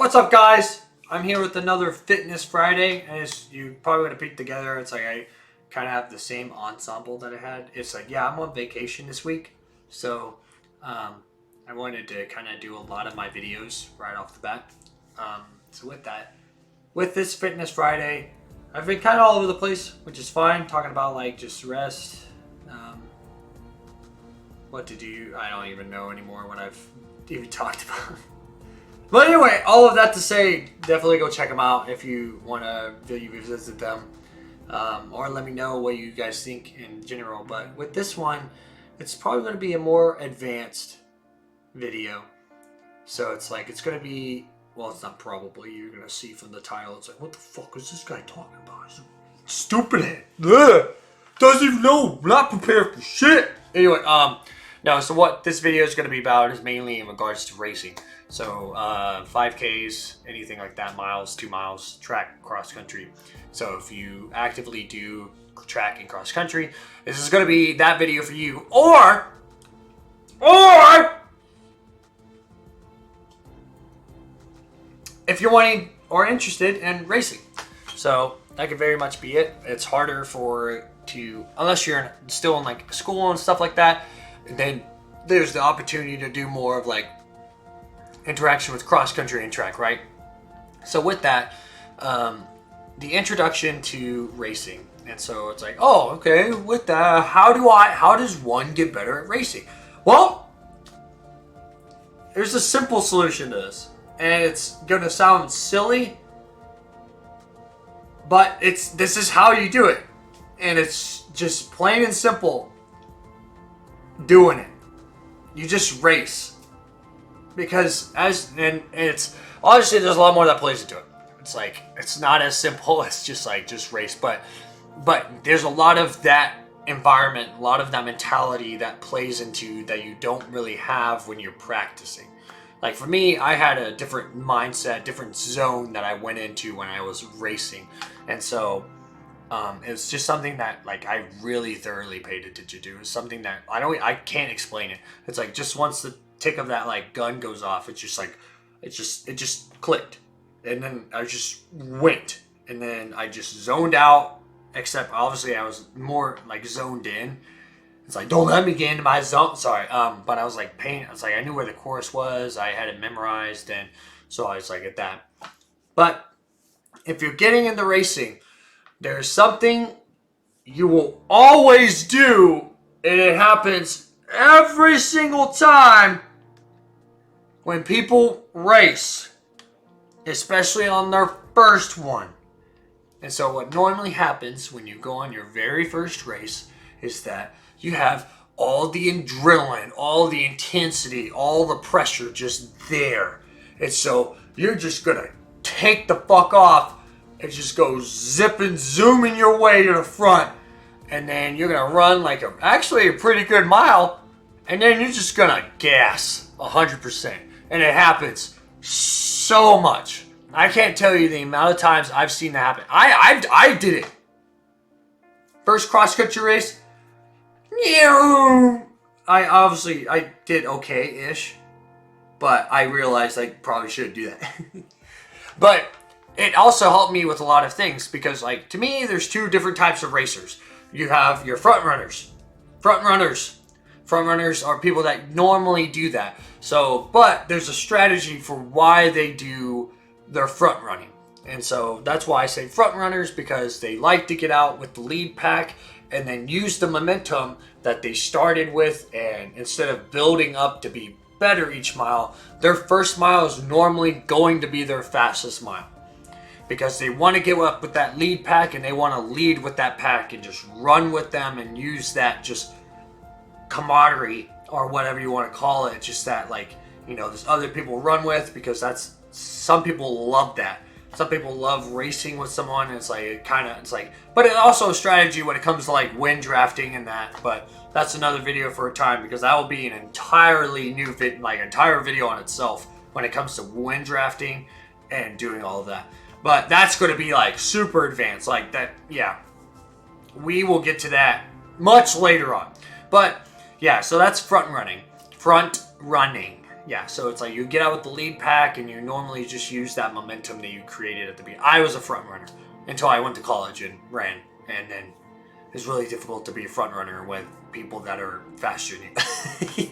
What's up, guys? I'm here with another Fitness Friday, and as you probably would have pieced together, it's like I kind of have the same ensemble that I had. It's like, yeah, I'm on vacation this week, so I wanted to kind of do a lot of my videos right off the bat. So with this Fitness Friday, I've been kind of all over the place, which is fine. Talking about like just rest, what to do. I don't even know anymore what I've even talked about. But anyway, all of that to say, definitely go check them out if you want to visit them. Or let me know what you guys think in general. But with this one, it's probably going to be a more advanced video. So it's going to be, well, it's not probably, you're going to see from the title, it's like, what the fuck is this guy talking about? He's stupid head. Ugh. Doesn't even know, not prepared for shit. Anyway, no, so what this video is going to be about is mainly in regards to racing. So 5Ks, anything like that, miles, 2 miles, track, cross country. So if you actively do track and cross country, this is going to be that video for you. Or if you're wanting or interested in racing. So that could very much be it. It's harder unless you're still in like school and stuff like that, then there's the opportunity to do more of like interaction with cross country and track, right? So with that, the introduction to racing. And so it's like, oh, okay, with that, how does one get better at racing? Well, there's a simple solution to this. And it's gonna sound silly, but this is how you do it. And it's just plain and simple doing it. You just race. Because it's obviously there's a lot more that plays into it. It's like it's not as simple as just race, but there's a lot of that environment, a lot of that mentality that plays into that you don't really have when you're practicing. Like for me, I had a different mindset, different zone that I went into when I was racing, and so it's just something that like I really thoroughly paid attention to. It's something that I can't explain it. It's like just once the tick of that like gun goes off, it's just like it just clicked, and then I just went, and then I just zoned out. Except obviously I was more like zoned in. It's like, don't let me get into my zone. Sorry, but I was like paying. I was like, I knew where the course was. I had it memorized, and so I was like at that. But if you're getting into racing, there's something you will always do, and it happens every single time when people race, especially on their first one. And so what normally happens when you go on your very first race is that you have all the adrenaline, all the intensity, all the pressure just there. And so you're just going to take the fuck off and just go zipping, zooming your way to the front. And then you're going to run like actually a pretty good mile. And then you're just going to gas 100%. And it happens so much. I can't tell you the amount of times I've seen that happen. I did it. First cross-country race. I did okay-ish. But I realized I probably shouldn't do that. But it also helped me with a lot of things. Because like to me, there's two different types of racers. You have your front runners. Front runners are people that normally do that. So, but there's a strategy for why they do their front running. And so that's why I say front runners, because they like to get out with the lead pack and then use the momentum that they started with, and instead of building up to be better each mile, their first mile is normally going to be their fastest mile. Because they want to get up with that lead pack and they want to lead with that pack and just run with them and use that just camaraderie or whatever you want to call it. Just that like, there's other people run with, because some people love that. Some people love racing with someone, and it's like, but it's also a strategy when it comes to like wind drafting and that, but that's another video for a time, because that will be an entirely new entire video on itself when it comes to wind drafting and doing all of that. But that's going to be like super advanced, like that. Yeah, we will get to that much later on. But yeah, so that's front running. yeah, so it's like you get out with the lead pack and you normally just use that momentum that you created at the beginning. I was a front runner until I went to college and ran, and then it's really difficult to be a front runner with people that are faster than you.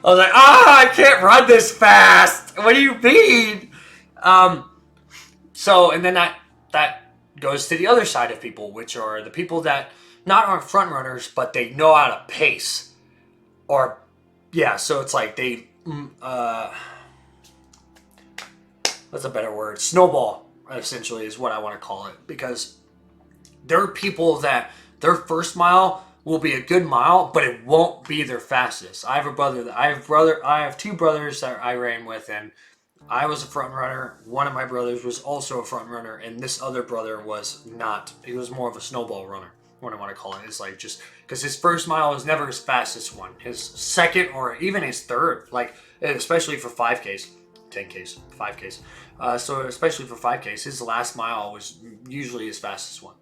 I was like, I can't run this fast. What do you mean? So, and then that goes to the other side of people, which are the people that aren't front runners, but they know how to pace. Or, yeah, so it's like they, what's a better word? Snowball, essentially, is what I want to call it. Because there are people that their first mile will be a good mile, but it won't be their fastest. I have two brothers that I ran with, and I was a front runner. One of my brothers was also a front runner, and this other brother was not. He was more of a snowball runner, what I want to call it. It's like just because his first mile was never his fastest one. His second or even his third, like especially for 5Ks, 10Ks, 5Ks. So especially for 5Ks, his last mile was usually his fastest one.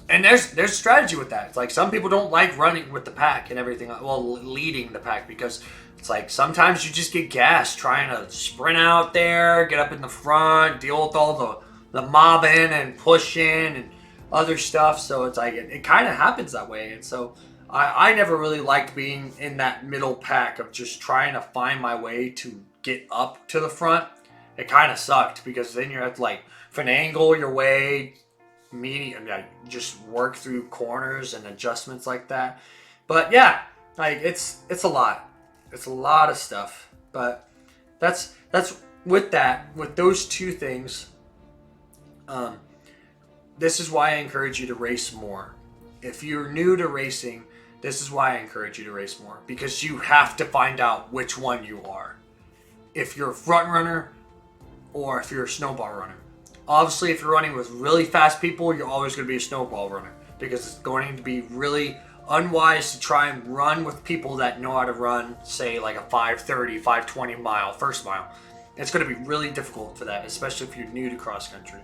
And there's strategy with that. It's like some people don't like running with the pack and everything. Well, leading the pack, because it's like sometimes you just get gassed trying to sprint out there, get up in the front, deal with all the mobbing and pushing and other stuff. So it's like it kind of happens that way. And so I never really liked being in that middle pack of just trying to find my way to get up to the front. It kind of sucked because then you have to like finagle your way, just work through corners and adjustments like that. But yeah, like it's a lot. It's a lot of stuff. But that's with those two things. This is why I encourage you to race more. If you're new to racing, this is why I encourage you to race more, because you have to find out which one you are. If you're a front runner or if you're a snowball runner. Obviously, if you're running with really fast people, you're always going to be a snowball runner, because it's going to be really unwise to try and run with people that know how to run, say, like a 5:30, 5:20 mile, first mile. It's going to be really difficult for that, especially if you're new to cross country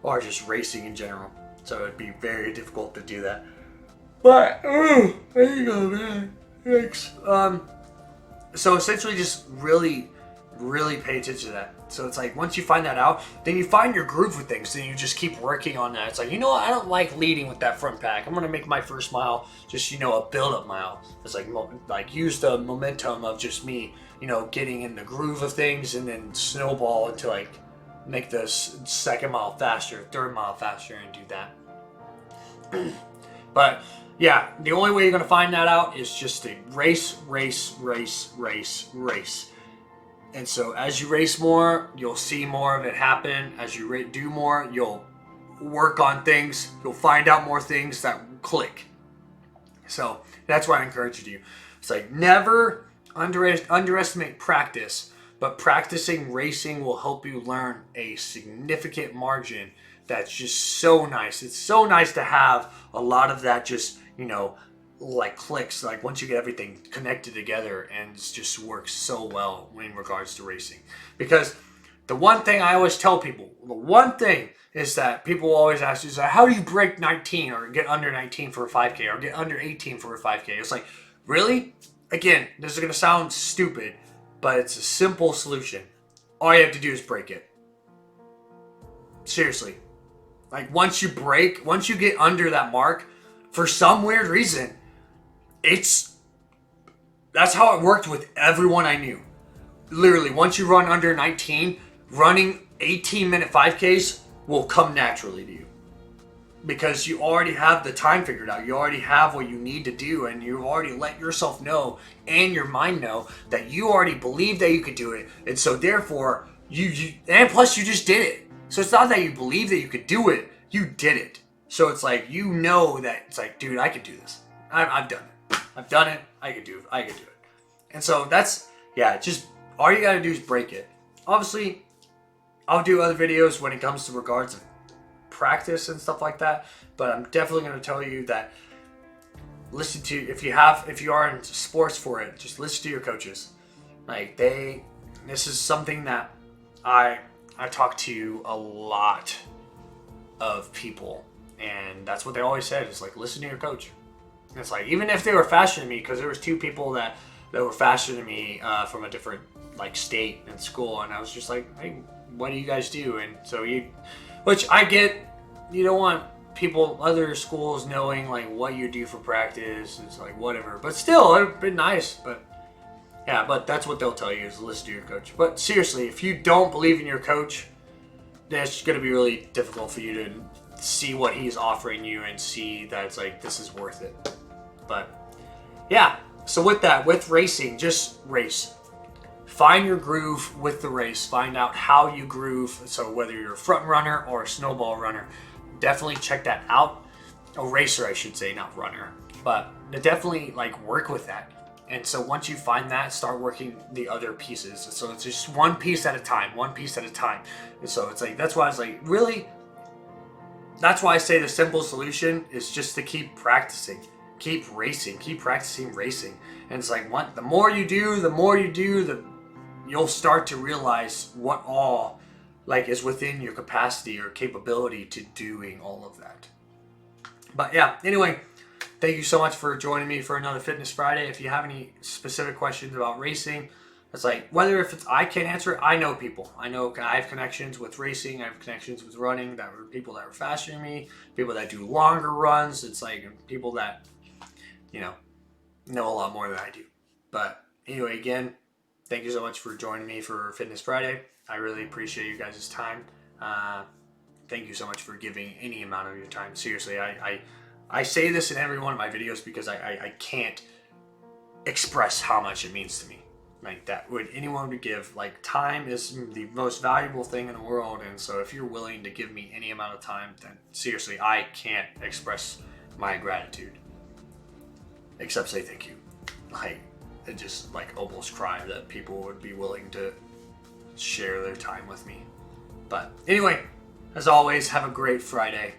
or just racing in general. So it'd be very difficult to do that. But, there you go, man. Thanks. So essentially just really, really pay attention to that. So it's like once you find that out, then you find your groove with things, then you just keep working on that. It's like, you know what, I don't like leading with that front pack. I'm gonna make my first mile just, a build-up mile. It's like use the momentum of just me, getting in the groove of things, and then snowball into like make this second mile faster, third mile faster, and do that. But yeah, the only way you're gonna find that out is just to race. And so as you race more, you'll see more of it happen. As you do more, you'll work on things. You'll find out more things that click. So that's why I encourage you to do. It's like never underestimate practice, but practicing racing will help you learn a significant margin that's just so nice. It's so nice to have a lot of that just, like clicks, like once you get everything connected together, and it just works so well in regards to racing. Because the one thing I always tell people, is that people always ask is how do you break 19 or get under 19 for a 5K or get under 18 for a 5K? It's like, really? Again, this is going to sound stupid, but it's a simple solution. All you have to do is break it. Seriously. Like once you get under that mark, for some weird reason, that's how it worked with everyone I knew. Literally, once you run under 19, running 18-minute 5Ks will come naturally to you. Because you already have the time figured out. You already have what you need to do, and you already let yourself know and your mind know that you already believe that you could do it. And so therefore, and plus you just did it. So it's not that you believe that you could do it, you did it. So it's like, that it's like, dude, I could do this. I've done it. I've done it. I could do it. And so just all you gotta do is break it. Obviously, I'll do other videos when it comes to regards of practice and stuff like that. But I'm definitely gonna tell you that if you are in sports for it, just listen to your coaches. Like this is something that I talk to a lot of people, and that's what they always said, is like, listen to your coach. And it's like, even if they were faster than me, because there was two people that that were faster than me from a different like state and school, and I was just like, hey, what do you guys do? And so which I get, you don't want people, other schools knowing like what you do for practice. It's like whatever, but still, it'd been nice. But yeah, but that's what they'll tell you is listen to your coach. But seriously, if you don't believe in your coach, then it's going to be really difficult for you to see what he's offering you and see that it's like this is worth it. But yeah, so with racing, just race. Find your groove with the race. Find out how you groove. So whether you're a front runner or a snowball runner, definitely check that out. A racer, I should say, not runner. But definitely like work with that. And so once you find that, start working the other pieces. So it's just one piece at a time. And so it's like, that's why I was like, really, that's why I say the simple solution is just to keep practicing. Keep racing. Keep practicing racing. And it's like, the more you do, you'll start to realize what all like is within your capacity or capability to doing all of that. But yeah, anyway, thank you so much for joining me for another Fitness Friday. If you have any specific questions about racing, it's like, whether if it's I can't answer it, I know people. I have connections with racing. I have connections with running that were people that were faster than me, people that do longer runs. It's like people that, know a lot more than I do. But anyway, again, thank you so much for joining me for Fitness Friday. I really appreciate you guys' time. Thank you so much for giving any amount of your time. Seriously, I say this in every one of my videos because I can't express how much it means to me. Like that would anyone would give. Like time is the most valuable thing in the world, and so if you're willing to give me any amount of time, then seriously, I can't express my gratitude. Except say thank you. Like, it just like almost cry that people would be willing to share their time with me. But anyway, as always, have a great Friday,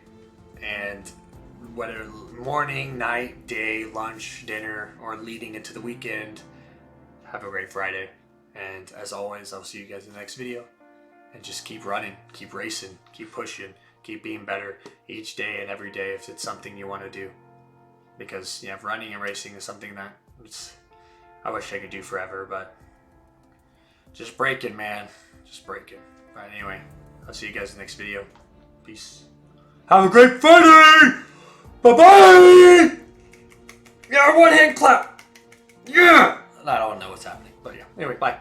and whether morning, night, day, lunch, dinner, or leading into the weekend, have a great Friday. And as always, I'll see you guys in the next video. And just keep running, keep racing, keep pushing, keep being better each day and every day if it's something you want to do. Because running and racing is something that I wish I could do forever, but just breaking, man. Just breaking. But anyway, I'll see you guys in the next video. Peace. Have a great Friday! Bye-bye! Yeah, one hand clap! Yeah! I don't know what's happening, but yeah. Anyway, bye.